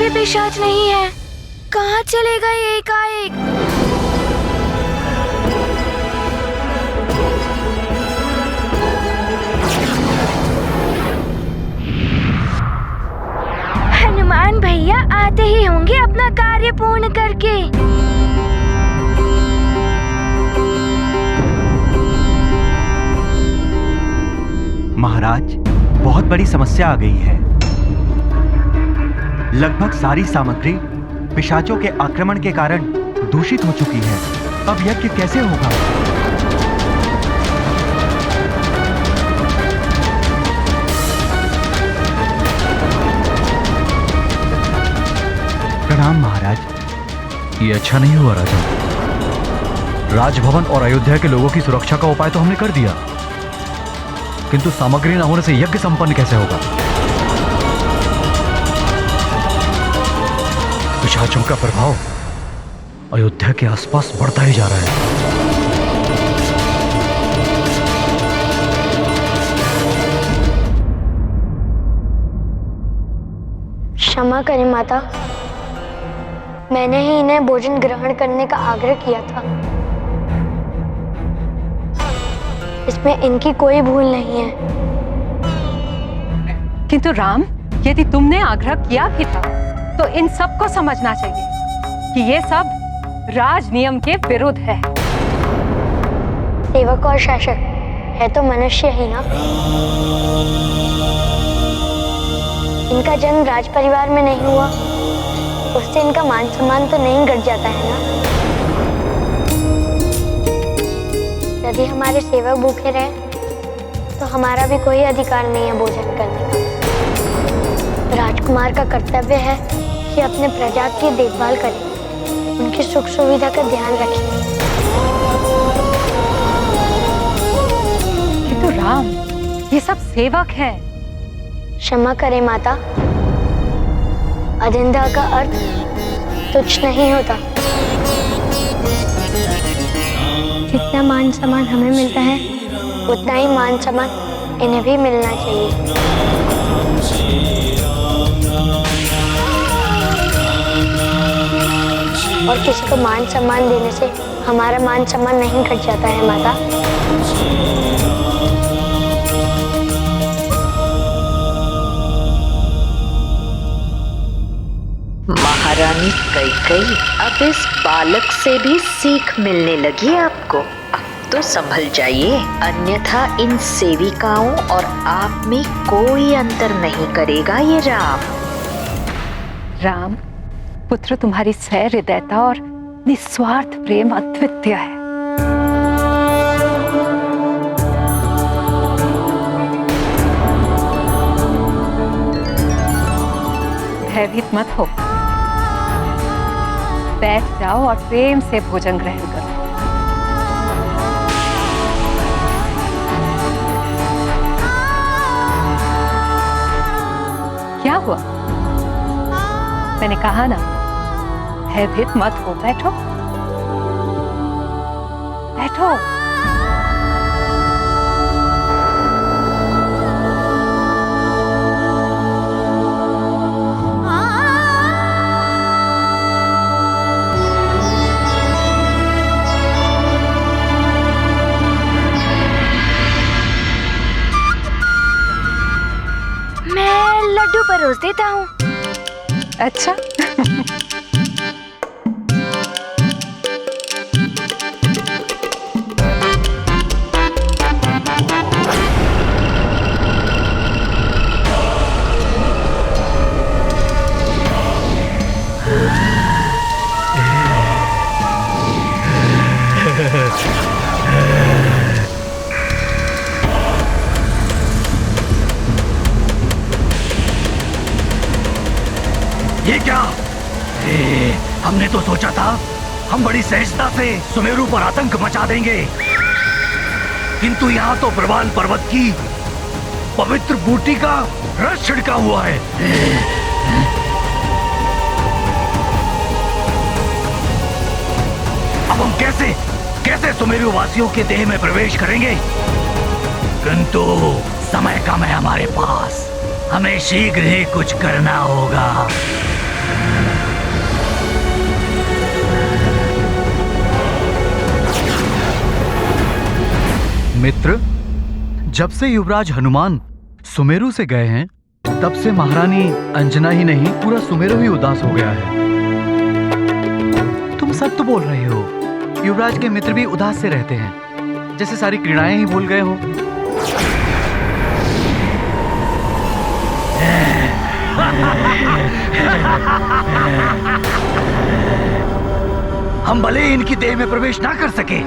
भी पिशाच नहीं है। कहाँ चले गए एकाएक? हनुमान भैया आते ही होंगे अपना कार्य पूर्ण करके। महाराज, बहुत बड़ी समस्या आ गई है। लगभग सारी सामग्री पिशाचों के आक्रमण के कारण दूषित हो चुकी है। अब यज्ञ कैसे होगा? प्रणाम महाराज। ये अच्छा नहीं हुआ राजा। राजभवन और अयोध्या के लोगों की सुरक्षा का उपाय तो हमने कर दिया, किंतु सामग्री न होने से यज्ञ संपन्न कैसे होगा? पिशाचों का प्रभाव अयोध्या के आसपास बढ़ता ही जा रहा है। क्षमा करें माता, मैंने ही इन्हें भोजन ग्रहण करने का आग्रह किया था। इसमें इनकी कोई भूल नहीं है। किंतु राम, यदि तुमने आग्रह किया भी था तो इन सबको समझना चाहिए कि ये सब राज नियम के विरुद्ध है। सेवक और शासक है तो मनुष्य ही ना। इनका जन्म राज परिवार में नहीं हुआ, उससे इनका मान सम्मान तो नहीं घट जाता है ना। यदि हमारे सेवक भूखे रहे तो हमारा भी कोई अधिकार नहीं है भोजन करने का। राजकुमार का कर्तव्य है कि अपने प्रजा की देखभाल करें, उनकी सुख सुविधा का ध्यान रखें। किंतु राम, ये सब सेवक हैं। क्षमा करें माता, अधीनता का अर्थ तुच्छ नहीं होता। जितना मान सम्मान हमें मिलता है उतना ही मान सम्मान इन्हें भी मिलना चाहिए। और किसी को मान सम्मान देने से हमारा मान सम्मान नहीं घट जाता है माता। महारानी कैकेयी, अब इस बालक से भी सीख मिलने लगी आपको। अब तो संभल जाइए, अन्यथा इन सेविकाओं और आप में कोई अंतर नहीं करेगा ये राम। राम, पुत्र तुम्हारी सहृदयता और निस्वार्थ प्रेम अद्वितीय है। भयभीत मत हो, बैठ जाओ और प्रेम से भोजन ग्रहण करो। क्या हुआ? मैंने कहा ना, भयभीत मत हो, बैठो बैठो। मैं लड्डू परोस देता हूँ। अच्छा। ये क्या? हमने तो सोचा था हम बड़ी सहजता से सुमेरु पर आतंक मचा देंगे, किंतु यहाँ तो प्रवाल पर्वत की पवित्र बूटी का रस छिड़का हुआ है। अब हम कैसे सुमेरु वासियों के देह में प्रवेश करेंगे? किंतु समय कम है हमारे पास, हमें शीघ्र ही कुछ करना होगा। मित्र, जब से युवराज हनुमान सुमेरु से गए हैं, तब से महारानी अंजना ही नहीं, पूरा सुमेरु ही उदास हो गया है। तुम सत्य बोल रहे हो। युवराज के मित्र भी उदास से रहते हैं, जैसे सारी क्रीड़ाएं ही भूल गए हो। हम भले ही इनकी देह में प्रवेश ना कर सके,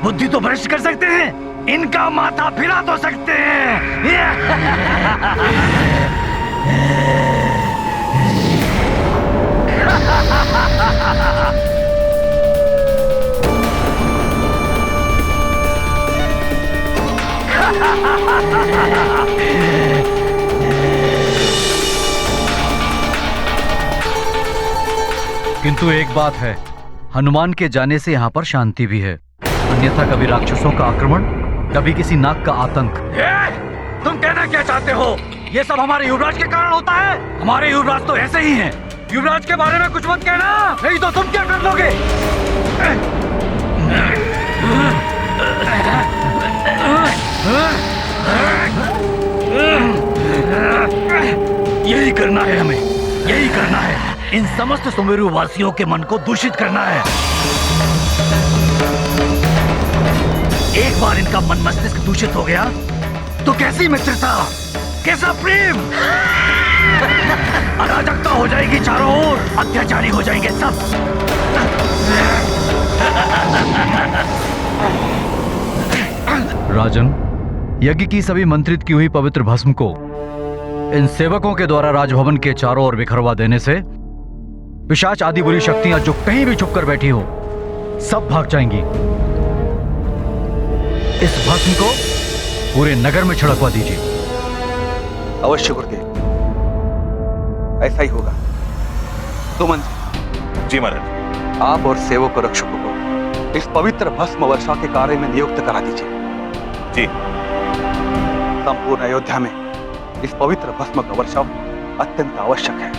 बुद्धि तो भ्रष्ट कर सकते हैं, इनका माथा फिरा तो सकते हैं। किंतु एक बात है, हनुमान के जाने से यहाँ पर शांति भी है, अन्यथा कभी राक्षसों का आक्रमण, कभी किसी नाग का आतंक। तुम कहना क्या चाहते हो? ये सब हमारे युवराज के कारण होता है। हमारे युवराज तो ऐसे ही हैं। युवराज के बारे में कुछ मत कहना, नहीं तो तुम क्या कर लोगे? यही करना है हमें, यही करना है। इन समस्त सुमेरु वासियों के मन को दूषित करना है। एक बार इनका मन मस्तिष्क दूषित हो गया तो कैसी मित्रता, कैसा प्रेम, अराजकता हो जाएगी चारों ओर, अत्याचारी हो जाएंगे सब। राजन, यज्ञ की सभी मंत्रित की हुई पवित्र भस्म को इन सेवकों के द्वारा राजभवन के चारों ओर बिखरवा देने से पिशाच आदि बुरी शक्तियां जो कहीं भी छुपकर बैठी हो, सब भाग जाएंगी। इस भस्म को पूरे नगर में छिड़कवा दीजिए। अवश्य गुरुदेव, ऐसा ही होगा। सुमन जी महाराज। आप और सेवक रक्षकों को इस पवित्र भस्म वर्षा के कार्य में नियुक्त करा दीजिए। जी। संपूर्ण अयोध्या में इस पवित्र भस्म का वर्षाव अत्यंत आवश्यक है।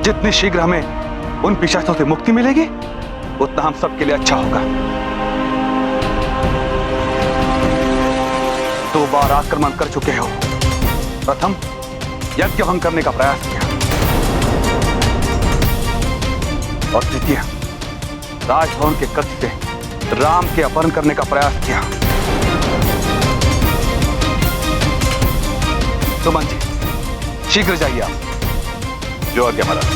जितनी शीघ्र हमें उन पिशाचों से मुक्ति मिलेगी, उतना हम सबके लिए अच्छा होगा। 2 बार आक्रमण कर चुके हो। प्रथम यज्ञ भंग करने का प्रयास किया और द्वितीय राजभवन के कक्ष से राम के अपहरण करने का प्रयास किया। सुमन जी, शीघ्र जाइए आप। जो आज्ञा महाराज।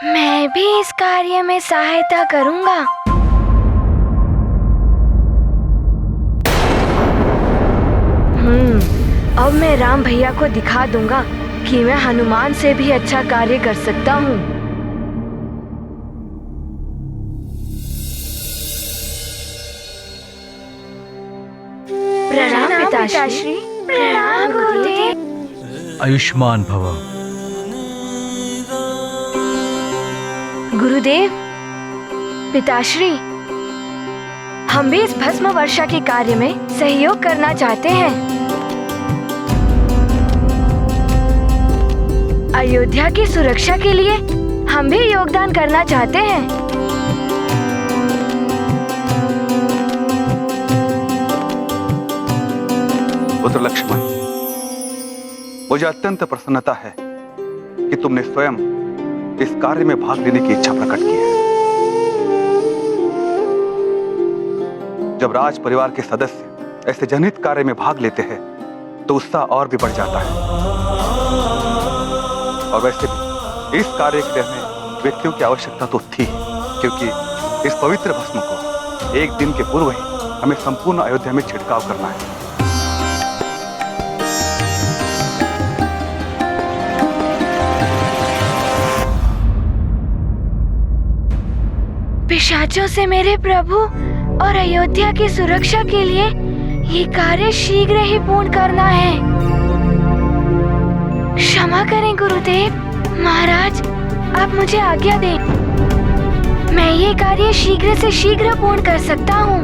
मैं भी इस कार्य में सहायता करूंगा। अब मैं राम भैया को दिखा दूंगा कि मैं हनुमान से भी अच्छा कार्य कर सकता हूँ। प्रणाम पिताश्री। प्रणाम गुरुदेव। आयुष्मान भव। गुरुदेव, पिताश्री, हम भी इस भस्म वर्षा के कार्य में सहयोग करना चाहते हैं। अयोध्या की सुरक्षा के लिए हम भी योगदान करना चाहते हैं। पुत्र लक्ष्मण, मुझे अत्यंत प्रसन्नता है कि तुमने स्वयं इस कार्य में भाग लेने की इच्छा प्रकट की है। जब राज परिवार के सदस्य ऐसे जनहित कार्य में भाग लेते हैं तो उत्साह और भी बढ़ जाता है। और वैसे भी इस कार्य के लिए हमें व्यक्तियों की आवश्यकता तो थी, क्योंकि इस पवित्र भस्म को एक दिन के पूर्व ही हमें संपूर्ण अयोध्या में छिड़काव करना है। पिशाचों से मेरे प्रभु और अयोध्या की सुरक्षा के लिए ये कार्य शीघ्र ही पूर्ण करना है। क्षमा करें गुरुदेव। महाराज, आप मुझे आज्ञा दें। मैं ये कार्य शीघ्र से शीघ्र पूर्ण कर सकता हूँ।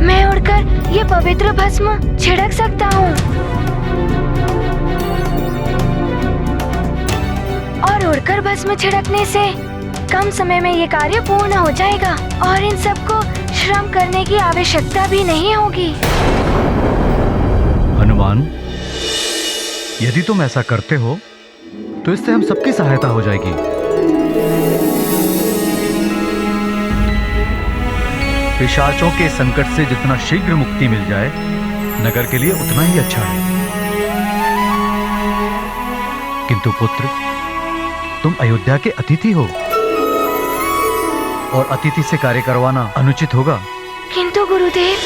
मैं उड़कर ये पवित्र भस्म छिड़क सकता हूँ और उड़कर भस्म छिड़कने से कम समय में ये कार्य पूर्ण हो जाएगा और इन सबको श्रम करने की आवश्यकता भी नहीं होगी। हनुमान, यदि तुम ऐसा करते हो तो इससे हम सबकी सहायता हो जाएगी। पिशाचों के संकट से जितना शीघ्र मुक्ति मिल जाए, नगर के लिए उतना ही अच्छा है। किंतु पुत्र, तुम अयोध्या के अतिथि हो और अतिथि से कार्य करवाना अनुचित होगा। किंतु गुरुदेव,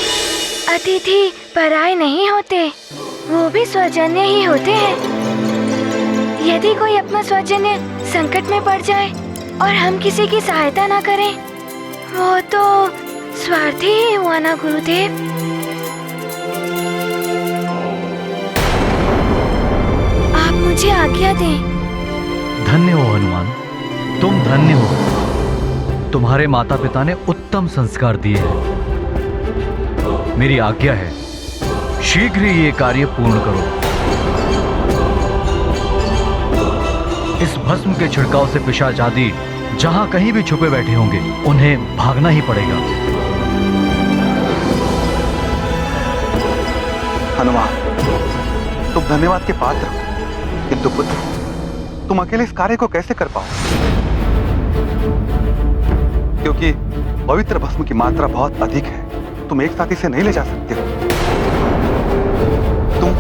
अतिथि पराये नहीं होते, वो भी स्वजन्य ही होते हैं। यदि कोई अपना स्वजन्य संकट में पड़ जाए और हम किसी की सहायता ना करें, वो तो स्वार्थी ही हुआ ना गुरुदेव। आप मुझे आज्ञा दें। धन्य हो हनुमान, तुम धन्य हो। तुम्हारे माता पिता ने उत्तम संस्कार दिए हैं। मेरी आज्ञा है, शीघ्र ही ये कार्य पूर्ण करो। इस भस्म के छिड़काव से पिशाच आदि जहां कहीं भी छुपे बैठे होंगे, उन्हें भागना ही पड़ेगा। हनुमान, तुम धन्यवाद के पात्र हो, किंतु पुत्र, तुम अकेले इस कार्य को कैसे कर पाओ? क्योंकि पवित्र भस्म की मात्रा बहुत अधिक है, तुम एक साथ इसे नहीं ले जा सकते हो। तुम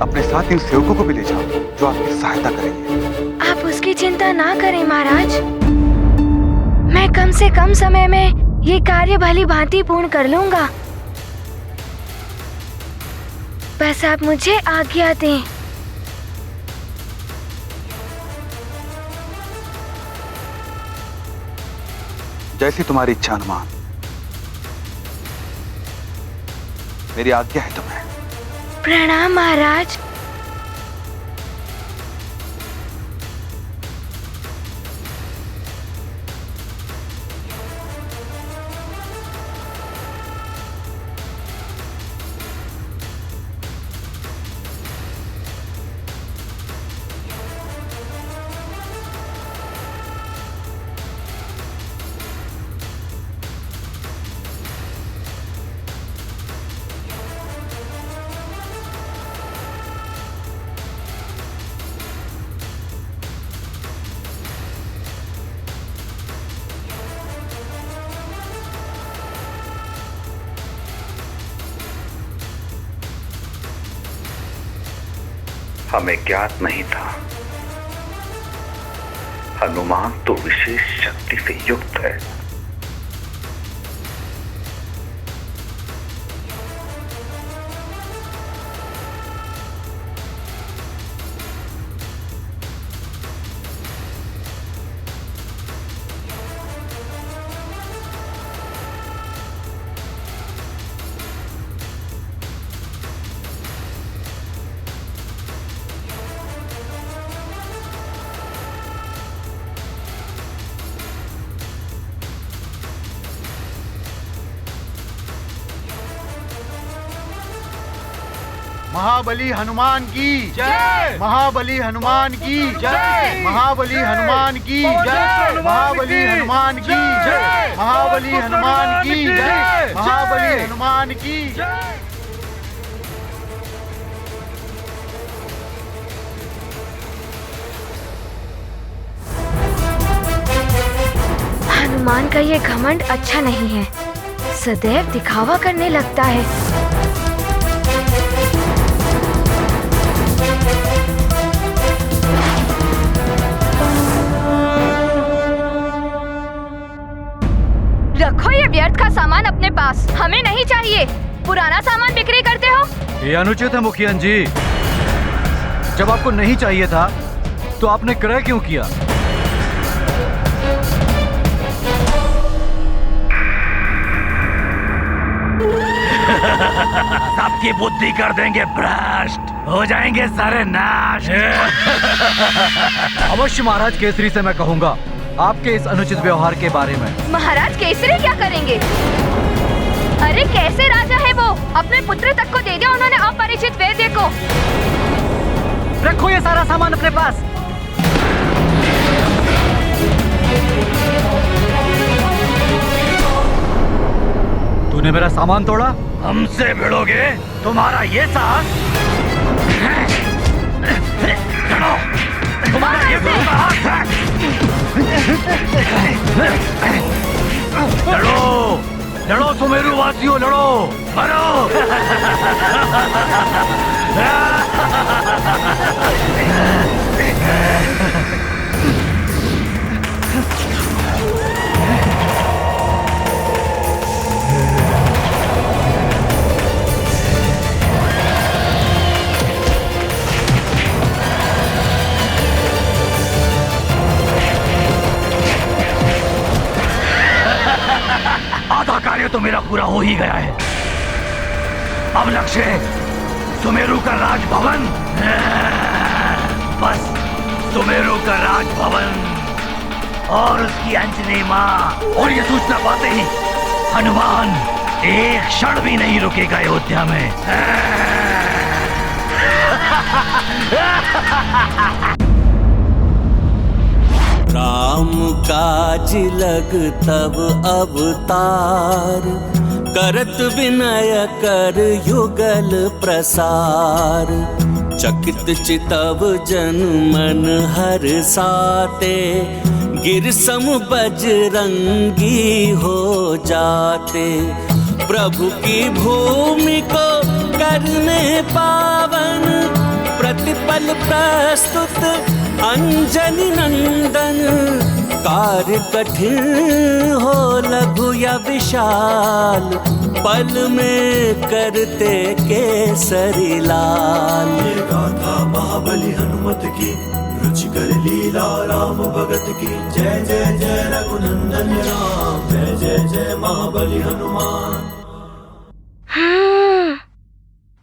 अपने साथ इन सेवकों को भी ले जाओ जो आपकी सहायता करेंगे। आप उसकी चिंता ना करें महाराज, मैं कम से कम समय में ये कार्य भली भांति पूर्ण कर लूंगा। बस आप मुझे आज्ञा दें। जैसी तुम्हारी इच्छा हनुमान। मेरी आज्ञा है तुम्हें। प्रणाम महाराज। हमें ज्ञात नहीं था, हनुमान तो विशेष शक्ति से युक्त है। महाबली हनुमान की जय। महाबली हनुमान की जय। महाबली हनुमान की जय। महाबली हनुमान की जय। महाबली हनुमान की जय। महाबली हनुमान की जय। हनुमान का ये घमंड अच्छा नहीं है, सदैव दिखावा करने लगता है। रखो ये व्यर्थ का सामान अपने पास, हमें नहीं चाहिए। पुराना सामान बिक्री करते हो। ये अनुचित है मुखियन जी। जब आपको नहीं चाहिए था तो आपने क्रय क्यों किया? सबकी बुद्धि कर देंगे भ्रष्ट, हो जाएंगे सारे नाश। अवश्य महाराज केसरी से मैं कहूंगा आपके इस अनुचित व्यवहार के बारे में। महाराज केसरी क्या करेंगे? अरे कैसे राजा है वो? अपने पुत्र तक को दे दिया उन्होंने अपरिचित वैद्य को। रखो ये सारा सामान अपने पास। तूने मेरा सामान तोड़ा, हमसे भिड़ोगे? तुम्हारा ये साहस? तुम्हारा ये साहस है? लड़ो, लड़ो सुमेरु वासियों, लड़ो, मरो। आधा कार्य तो मेरा पूरा हो ही गया है। अब लक्ष्य सुमेरु का राजभवन। बस सुमेरु का राजभवन और उसकी अंजनी माँ। और ये सूचना पाते ही हनुमान एक क्षण भी नहीं रुकेगा अयोध्या में। राम काज लग तब अवतार, करत विनय कर युगल प्रसार। चकित चितव जन मन हर साते, गिर सम बजरंगी हो जाते। प्रभु की भूमि को करने पावन, प्रतिपल प्रस्तुत अंजनी नंदन। कार्य कठिन हो लघु या विशाल, पल में करते केसरी लाल। ये गाथा महाबली हनुमत की, रुचिकर लीला राम भगत की। जय जय जय रघुनंदन राम, जय जय जय महाबली हनुमान।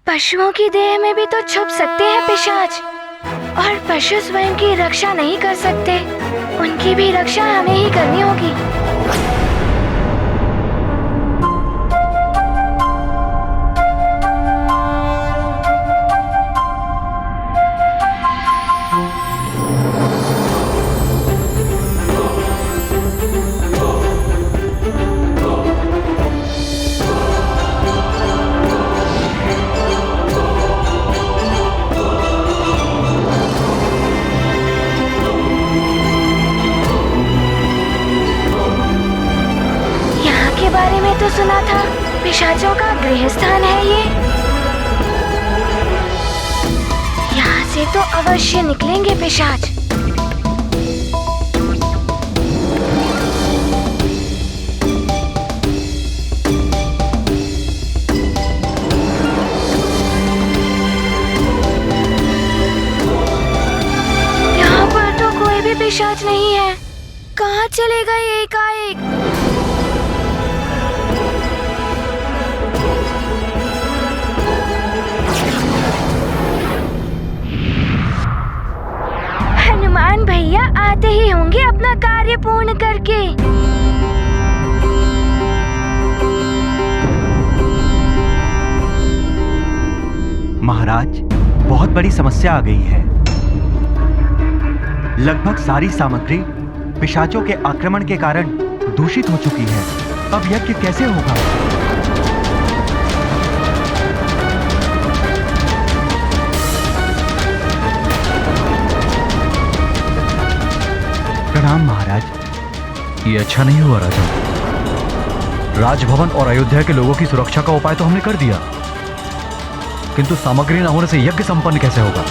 पशुओं की देह में भी तो छुप सकते हैं पिशाच, और पशु स्वयं की रक्षा नहीं कर सकते, उनकी भी रक्षा हमें ही करनी होगी। तो सुना था पिशाचों का गृह स्थान है ये। यहाँ से तो अवश्य निकलेंगे पिशाच। यहाँ पर तो कोई भी पिशाच नहीं है। कहाँ चले गए एकाएक? हनुमान भैया आते ही होंगे अपना कार्य पूर्ण करके। महाराज, बहुत बड़ी समस्या आ गई है। लगभग सारी सामग्री पिशाचों के आक्रमण के कारण दूषित हो चुकी है। अब यज्ञ कैसे होगा? प्रणाम महाराज। ये अच्छा नहीं हुआ राजा। राजभवन और अयोध्या के लोगों की सुरक्षा का उपाय तो हमने कर दिया, किंतु सामग्री न होने से यज्ञ संपन्न कैसे होगा?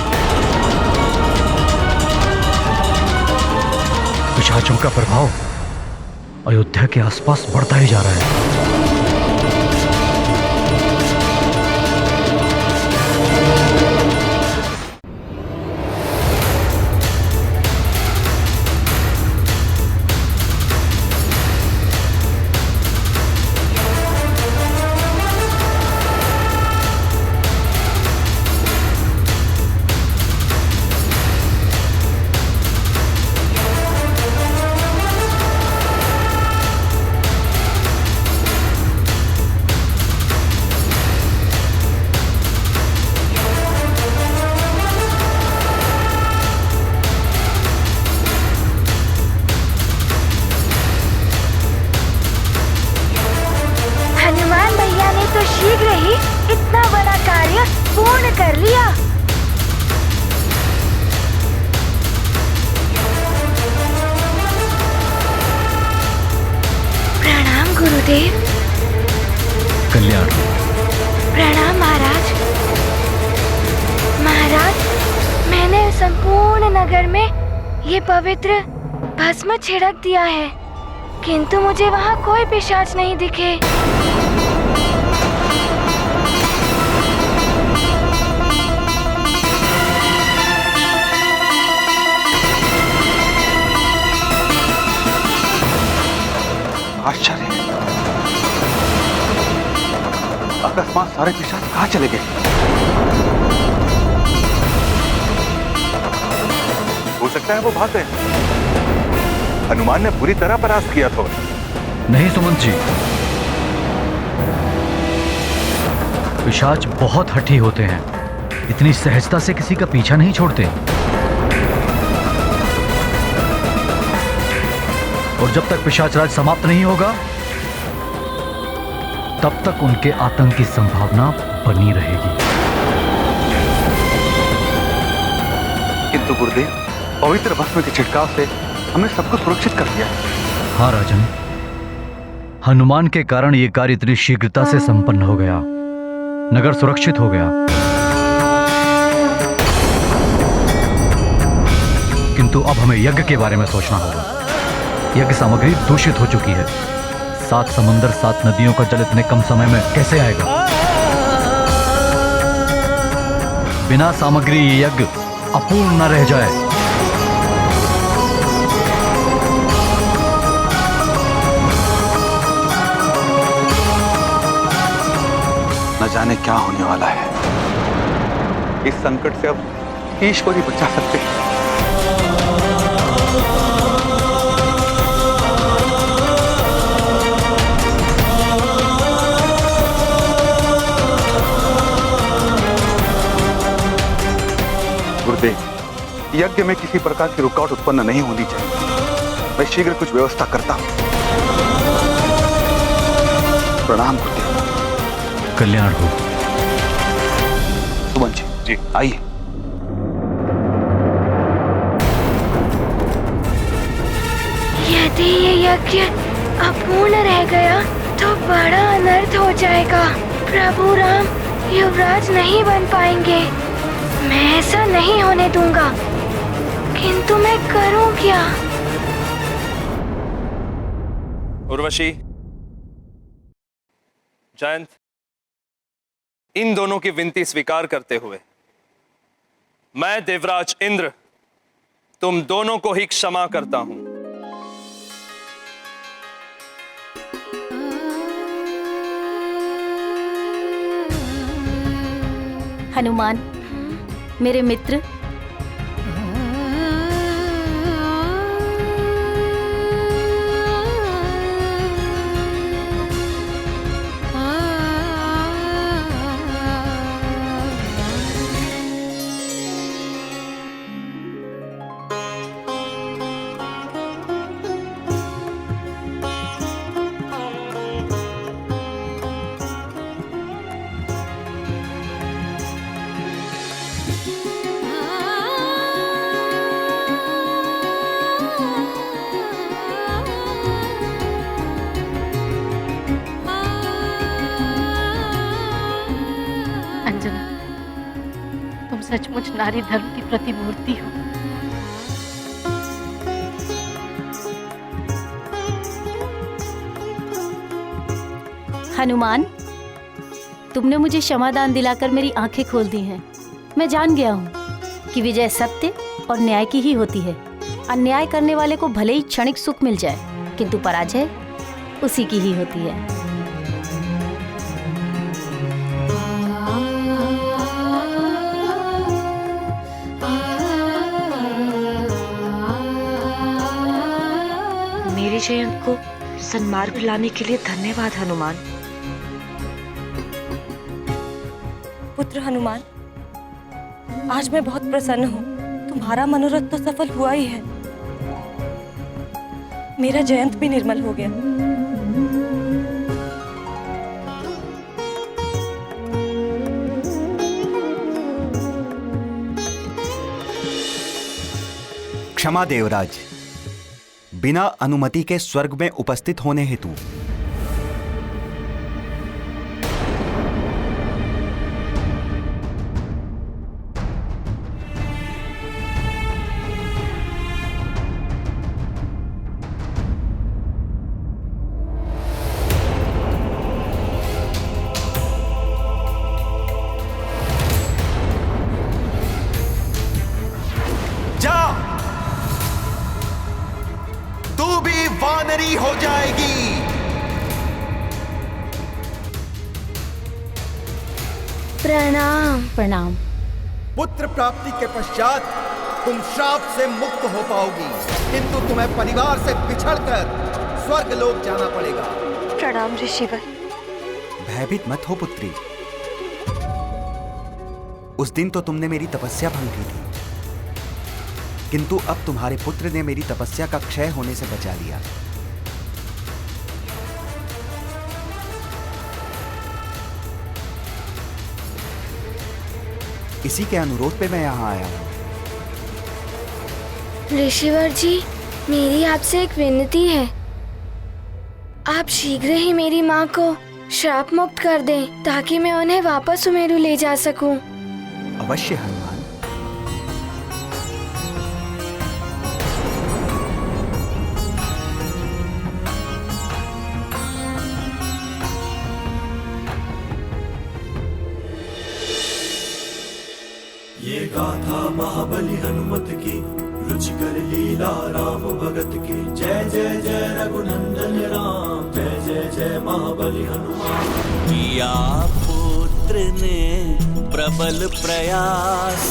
पिशाचों का प्रभाव अयोध्या के आसपास बढ़ता ही जा रहा है। पूर्ण कर लिया। प्रणाम गुरुदेव। कल्याण। प्रणाम महाराज। महाराज, मैंने संपूर्ण नगर में ये पवित्र भस्म छिड़क दिया है, किंतु मुझे वहाँ कोई पिशाच नहीं दिखे। आश्चर्य, अकस्मात सारे पिशाच कहाँ चले गए? हो सकता है वो भाग गए। हनुमान ने पूरी तरह परास्त किया था। नहीं सुमंत जी, पिशाच बहुत हठी होते हैं, इतनी सहजता से किसी का पीछा नहीं छोड़ते। और जब तक पिशाच राज समाप्त नहीं होगा, तब तक उनके आतंक की संभावना बनी रहेगी। किंतु गुरुदेव, पवित्र भस्म के छिड़काव से हमने सबको सुरक्षित कर दिया। हाँ राजन, हनुमान के कारण यह कार्य इतनी शीघ्रता से संपन्न हो गया। नगर सुरक्षित हो गया। किंतु अब हमें यज्ञ के बारे में सोचना होगा। यज्ञ सामग्री दूषित हो चुकी है। 7 समुंदर 7 नदियों का जल इतने कम समय में कैसे आएगा? बिना सामग्री ये यज्ञ अपूर्ण न रह जाए। न जाने क्या होने वाला है। इस संकट से अब ईश्वर ही बचा सकते हैं। गुरुदेव, यज्ञ में किसी प्रकार की रुकावट उत्पन्न नहीं होनी चाहिए। मैं शीघ्र कुछ व्यवस्था करता हूं। प्रणाम गुरुदेव। कल्याण हो। सुमन जी, आइए। यदि ये यज्ञ अपूर्ण रह गया तो बड़ा अनर्थ हो जाएगा। प्रभु राम युवराज नहीं बन पाएंगे। मैं ऐसा नहीं होने दूंगा। किंतु मैं करूं क्या? उर्वशी, जयंत, इन दोनों की विनती स्वीकार करते हुए मैं देवराज इंद्र तुम दोनों को ही क्षमा करता हूं। हनुमान, मेरे मित्र, सचमुच नारी धर्म की प्रतिमूर्ति हो। हनुमान, तुमने मुझे क्षमादान दिलाकर मेरी आंखें खोल दी हैं। मैं जान गया हूँ कि विजय सत्य और न्याय की ही होती है। अन्याय करने वाले को भले ही क्षणिक सुख मिल जाए, किंतु पराजय उसी की ही होती है। मेरे जयंत को सन्मार्ग लाने के लिए धन्यवाद हनुमान। पुत्र हनुमान, आज मैं बहुत प्रसन्न हूँ। तुम्हारा मनोरथ तो सफल हुआ ही है। मेरा जयंत भी निर्मल हो गया। क्षमा देवराज, बिना अनुमति के स्वर्ग में उपस्थित होने हेतु। वानरी हो जाएगी। प्रणाम। प्रणाम। पुत्र प्राप्ति के पश्चात तुम श्राप से मुक्त हो पाओगी, किंतु तुम्हें परिवार से बिछड़कर स्वर्गलोक जाना पड़ेगा। प्रणाम ऋषिवर। भयभीत मत हो पुत्री। उस दिन तो तुमने मेरी तपस्या भंग की थी, किंतु अब तुम्हारे पुत्र ने मेरी तपस्या का क्षय होने से बचा लिया। इसी के अनुरोध पे मैं यहाँ आया हूँ। ऋषिवर जी, मेरी आपसे एक विनती है। आप शीघ्र ही मेरी माँ को श्राप मुक्त कर दें, ताकि मैं उन्हें वापस सुमेरु ले जा सकूं। अवश्य हनुमान। ये गाथा महाबली हनुमत की, रुचिकर लीला राम भगत की। जय जय जय रघुनंदन राम, जय जय जय महाबली हनुमान। किया पुत्र ने प्रबल प्रयास,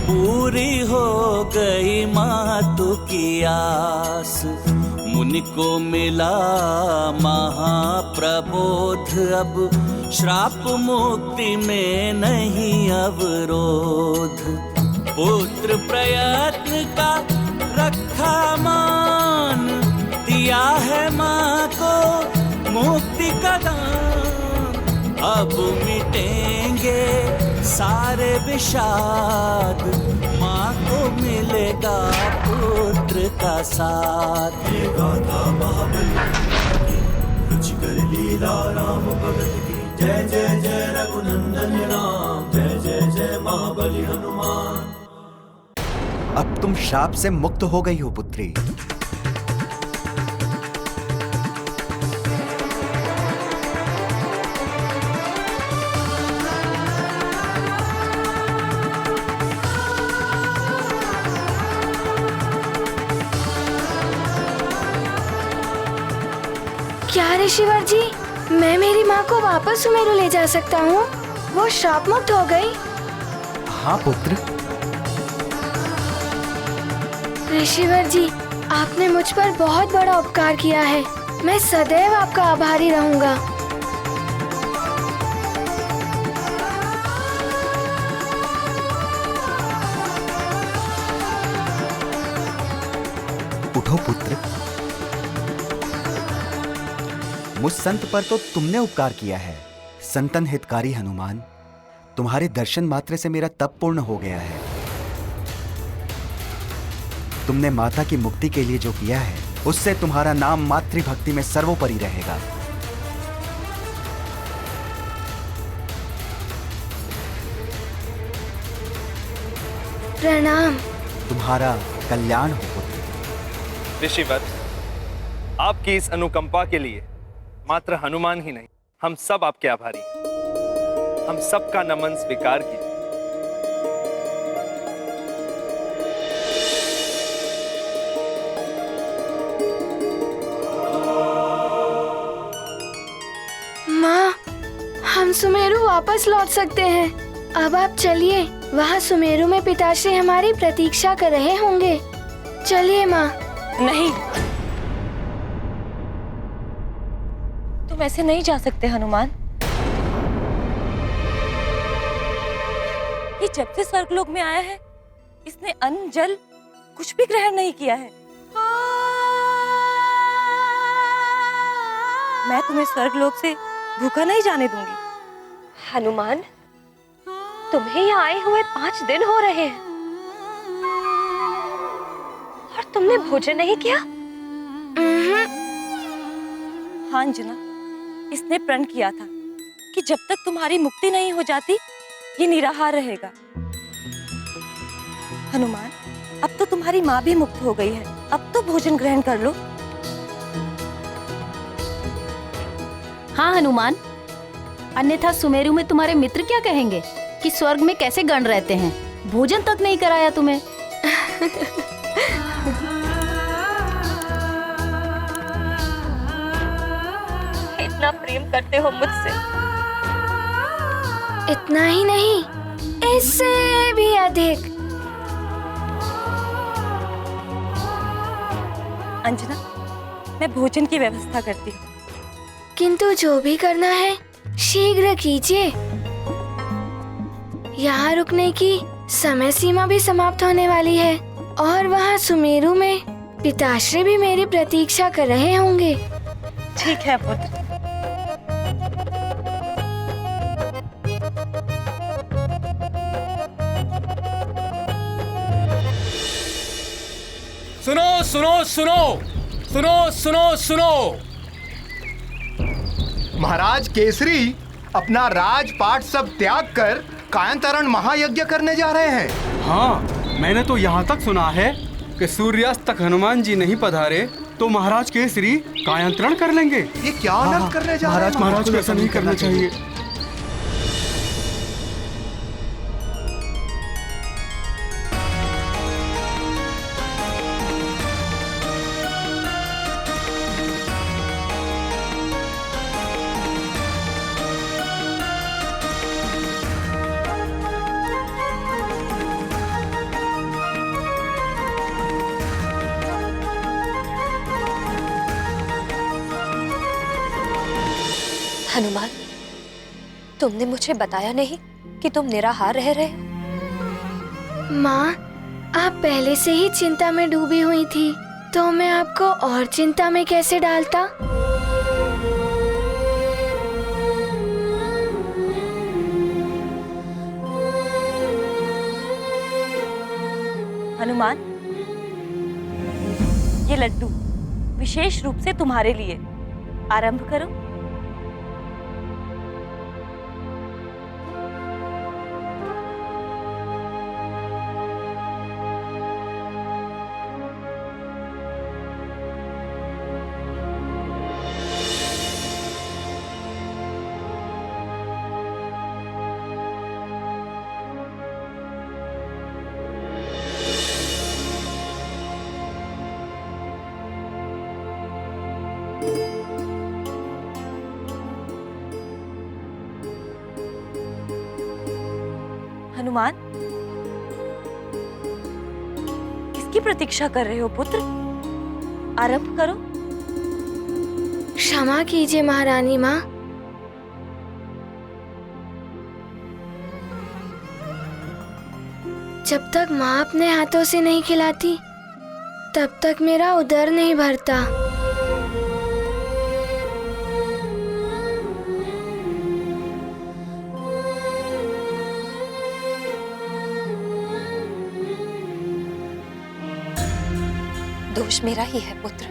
पूरी हो गई मातु की आस। मुनि को मिला महाप्रबोध, अब श्राप मुक्ति में नहीं अवरोध। पुत्र प्रयत्न का रखा मान, दिया है माँ को मुक्ति का दान। अब मिटेंगे सारे विषाद, माँ को मिलेगा पुत्र का साथ। ये गाथा महाबली, रुचिकर लीला राम भगत की। जय जय जय रघुनंदन राम, जय जय जय महाबली हनुमान। अब तुम श्राप से मुक्त हो गई हो पुत्री। क्या ऋषिवर जी, मैं मेरी माँ को वापस सुमेरु ले जा सकता हूँ? वो श्राप मुक्त हो गई। हाँ पुत्र। ऋषिवर जी, आपने मुझ पर बहुत बड़ा उपकार किया है। मैं सदैव आपका आभारी रहूंगा। उठो पुत्र। मुझ संत पर तो तुमने उपकार किया है। संतन हितकारी हनुमान, तुम्हारे दर्शन मात्र से मेरा तप पूर्ण हो गया है। तुमने माता की मुक्ति के लिए जो किया है, उससे तुम्हारा नाम मातृभक्ति में सर्वोपरि रहेगा। प्रणाम। तुम्हारा कल्याण हो पुत्र। ऋषिवर, आपकी इस अनुकंपा के लिए मात्र हनुमान ही नहीं, हम सब आपके आभारी हैं। हम सबका नमन स्वीकार कीजिए। माँ, हम सुमेरु वापस लौट सकते हैं। अब आप चलिए, वहाँ सुमेरु में पिताश्री हमारी प्रतीक्षा कर रहे होंगे। चलिए माँ। नहीं, तुम ऐसे नहीं जा सकते हनुमान। ये जब से स्वर्गलोक में आया है, इसने अन्न जल कुछ भी ग्रहण नहीं किया है। मैं तुम्हें स्वर्गलोक से भूखा नहीं जाने दूंगी। हनुमान, तुम्हें यहाँ आए हुए 5 दिन हो रहे हैं। तुमने भोजन नहीं किया? हाँ अंजना, इसने प्रण किया था कि जब तक तुम्हारी मुक्ति नहीं हो जाती ये निराहार रहेगा। हनुमान, अब तो तुम्हारी माँ भी मुक्त हो गई है, अब तो भोजन ग्रहण कर लो। हाँ हनुमान, अन्यथा सुमेरु में तुम्हारे मित्र क्या कहेंगे कि स्वर्ग में कैसे गण रहते हैं, भोजन तक नहीं कराया तुम्हें। इतना प्रेम करते हो मुझसे। इतना ही नहीं, इससे भी अधिक। अंजना, मैं भोजन की व्यवस्था करती हूँ। किंतु जो भी करना है शीघ्र कीजिए। यहाँ रुकने की समय सीमा भी समाप्त होने वाली है और वहाँ सुमेरु में पिताश्री भी मेरी प्रतीक्षा कर रहे होंगे। ठीक है पुत्र। सुनो सुनो सुनो सुनो सुनो सुनो। महाराज केसरी अपना राजपाट सब त्याग कर कायंतरण महायज्ञ करने जा रहे हैं। हाँ, मैंने तो यहाँ तक सुना है कि सूर्यास्त तक हनुमान जी नहीं पधारे तो महाराज केसरी कायंतरण कर लेंगे। ये क्या अनर्थ करने जा रहे हैं? महाराज को ऐसा नहीं करना चाहिए। हनुमान, तुमने मुझे बताया नहीं कि तुम निराहार रह रहे हो। माँ, आप पहले से ही चिंता में डूबी हुई थी तो मैं आपको और चिंता में कैसे डालता। हनुमान, ये लड्डू विशेष रूप से तुम्हारे लिए। आरंभ करो। हनुमान, किसकी प्रतीक्षा कर रहे हो पुत्र? आरंभ करो। क्षमा कीजिए महारानी माँ। जब तक माँ अपने हाथों से नहीं खिलाती तब तक मेरा उदर नहीं भरता। दोष मेरा ही है पुत्र।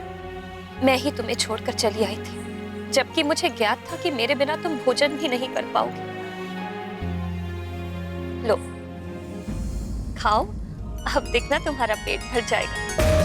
मैं ही तुम्हें छोड़कर चली आई थी, जबकि मुझे ज्ञात था कि मेरे बिना तुम भोजन भी नहीं कर पाओगे। लो, खाओ, अब देखना तुम्हारा पेट भर जाएगा।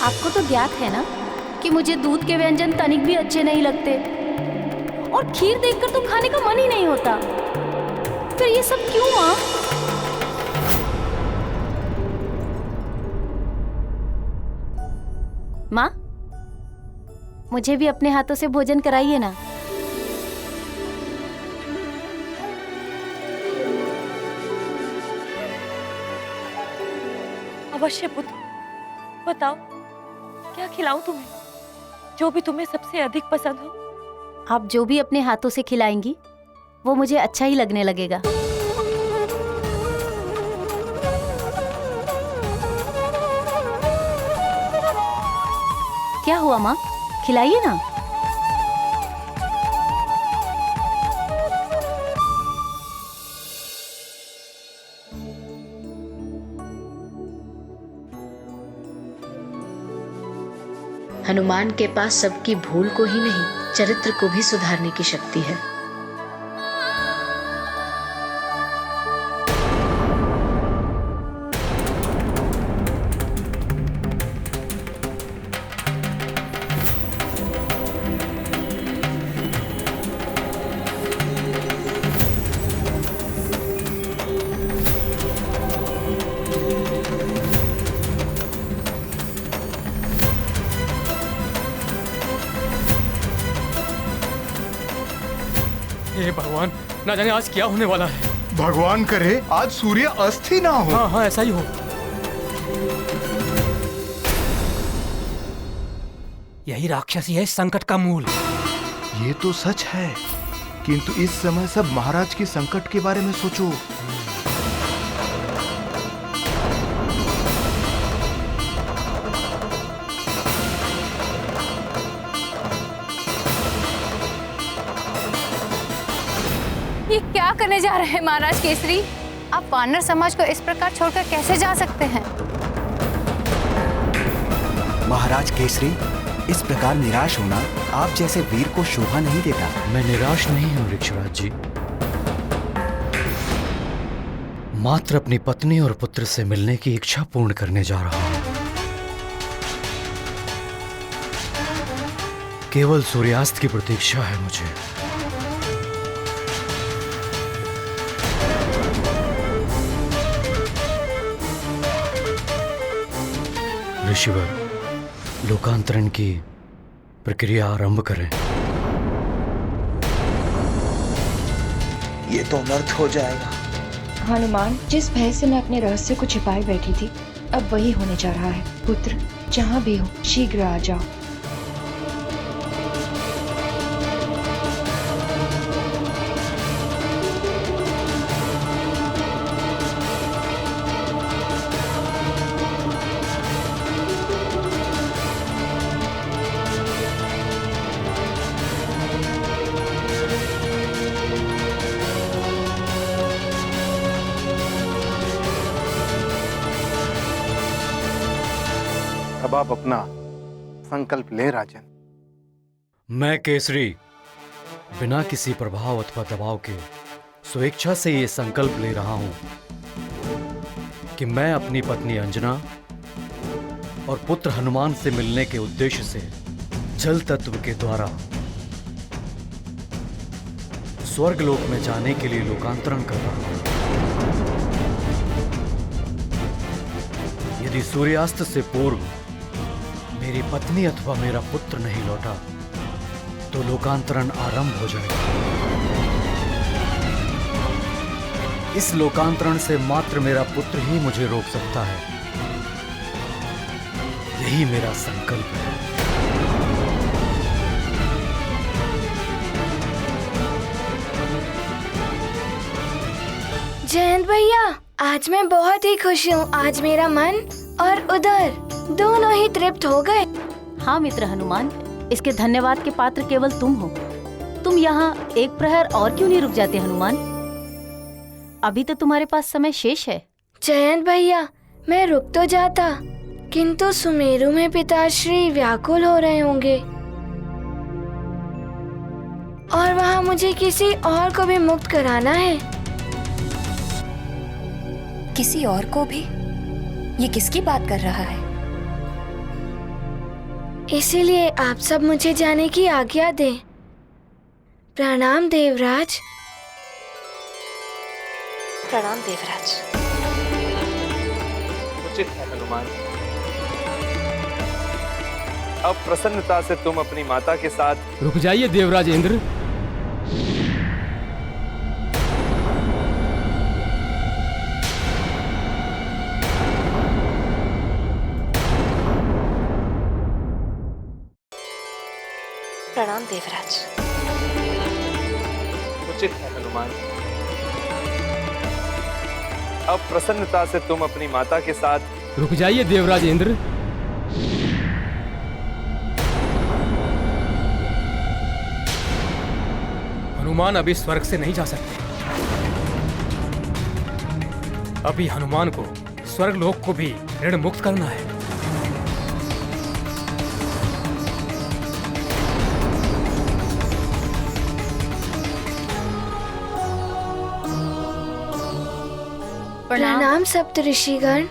आपको तो ज्ञात है ना कि मुझे दूध के व्यंजन तनिक भी अच्छे नहीं लगते, और खीर देखकर तो खाने का मन ही नहीं होता। फिर ये सब क्यों माँ? माँ, मुझे भी अपने हाथों से भोजन कराइए ना। अवश्य पुत्र, बताओ क्या खिलाऊं तुम्हें, जो भी तुम्हें सबसे अधिक पसंद हो। आप जो भी अपने हाथों से खिलाएंगी वो मुझे अच्छा ही लगने लगेगा। क्या हुआ माँ, खिलाइए ना। हनुमान के पास सबकी भूल को ही नहीं, चरित्र को भी सुधारने की शक्ति है। हे भगवान, ना जाने आज क्या होने वाला है। भगवान करे आज सूर्य अस्त ही ना हो। हाँ हाँ, ऐसा ही हो। यही राक्षसी है इस संकट का मूल। ये तो सच है, किंतु इस समय सब महाराज के संकट के बारे में सोचो। ये क्या करने जा रहे हैं महाराज केसरी? आप वानर समाज को इस प्रकार छोड़कर कैसे जा सकते हैं? महाराज केसरी, इस प्रकार निराश होना आप जैसे वीर को शोभा नहीं देता। मैं निराश नहीं हूं वृक्षराज जी, मात्र अपनी पत्नी और पुत्र से मिलने की इच्छा पूर्ण करने जा रहा हूं। केवल सूर्यास्त की प्रतीक्षा है मुझे। ऋषिवर, लोकांतरण की प्रक्रिया आरंभ करें। ये तो अनर्थ हो जाएगा। हनुमान, जिस भय से मैं अपने रहस्य को छिपाए बैठी थी, अब वही होने जा रहा है। पुत्र, जहाँ भी हो शीघ्र आ जाओ। अब आप अपना संकल्प ले राजन। मैं केसरी बिना किसी प्रभाव अथवा दबाव के स्वेच्छा से ये संकल्प ले रहा हूं कि मैं अपनी पत्नी अंजना और पुत्र हनुमान से मिलने के उद्देश्य से जल तत्व के द्वारा स्वर्गलोक में जाने के लिए लोकांतरण कर रहा हूं। यदि सूर्यास्त से पूर्व मेरी पत्नी अथवा मेरा पुत्र नहीं लौटा तो लोकांतरण आरंभ हो जाएगा। इस लोकांतरण से मात्र मेरा पुत्र ही मुझे रोक सकता है। यही मेरा संकल्प है। जयंत भैया, आज मैं बहुत ही खुश हूँ। आज मेरा मन और उदर दोनों ही तृप्त हो गए। हाँ मित्र हनुमान, इसके धन्यवाद के पात्र केवल तुम हो। तुम यहाँ एक प्रहर और क्यों नहीं रुक जाते हनुमान? अभी तो तुम्हारे पास समय शेष है। जयंत भैया, मैं रुक तो जाता, किंतु सुमेरु में पिताश्री व्याकुल हो रहे होंगे और वहाँ मुझे किसी और को भी मुक्त कराना है। किसी और को भी? ये किसकी बात कर रहा है? इसीलिए आप सब मुझे जाने की आज्ञा दें। प्रणाम देवराज। प्रणाम देवराज। उचित है हनुमान। अब प्रसन्नता से तुम अपनी माता के साथ रुक जाइए देवराज इंद्र। प्रणाम देवराज। उचित है हनुमान। अब प्रसन्नता से तुम अपनी माता के साथ रुक जाइए देवराज इंद्र। हनुमान अभी स्वर्ग से नहीं जा सकते। अभी हनुमान को स्वर्ग लोक को भी ऋण मुक्त करना है। प्रणाम सप्तऋषिगण।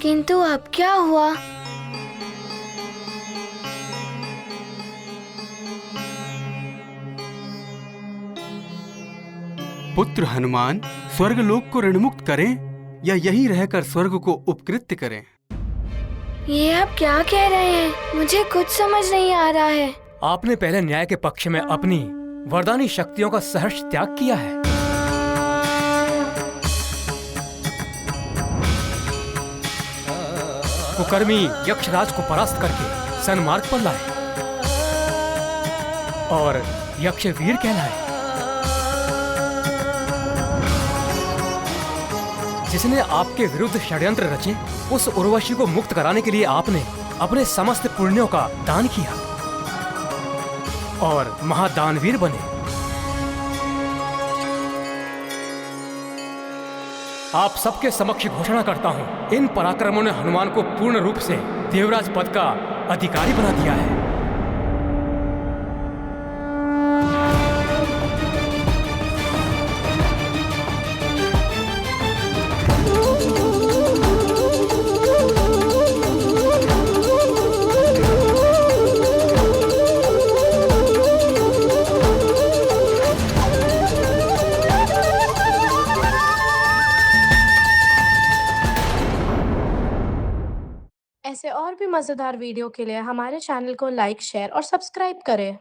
किंतु अब क्या हुआ? पुत्र हनुमान स्वर्ग लोक को ऋणमुक्त करें या यहीं रहकर स्वर्ग को उपकृत्य करें? ये आप क्या कह रहे हैं? मुझे कुछ समझ नहीं आ रहा है। आपने पहले न्याय के पक्ष में अपनी वरदानी शक्तियों का सहर्ष त्याग किया है। कुकर्मी यक्षराज को परास्त करके सन्मार्ग पर लाए और यक्ष वीर कहलाए। जिसने आपके विरुद्ध षड्यंत्र रचे, उस उर्वशी को मुक्त कराने के लिए आपने अपने समस्त पुण्यों का दान किया और महादानवीर बने। आप सबके समक्ष घोषणा करता हूं, इन पराक्रमों ने हनुमान को पूर्ण रूप से देवराज पद का अधिकारी बना दिया है। ऐसे और भी मज़ेदार वीडियो के लिए हमारे चैनल को लाइक, शेयर और सब्सक्राइब करें।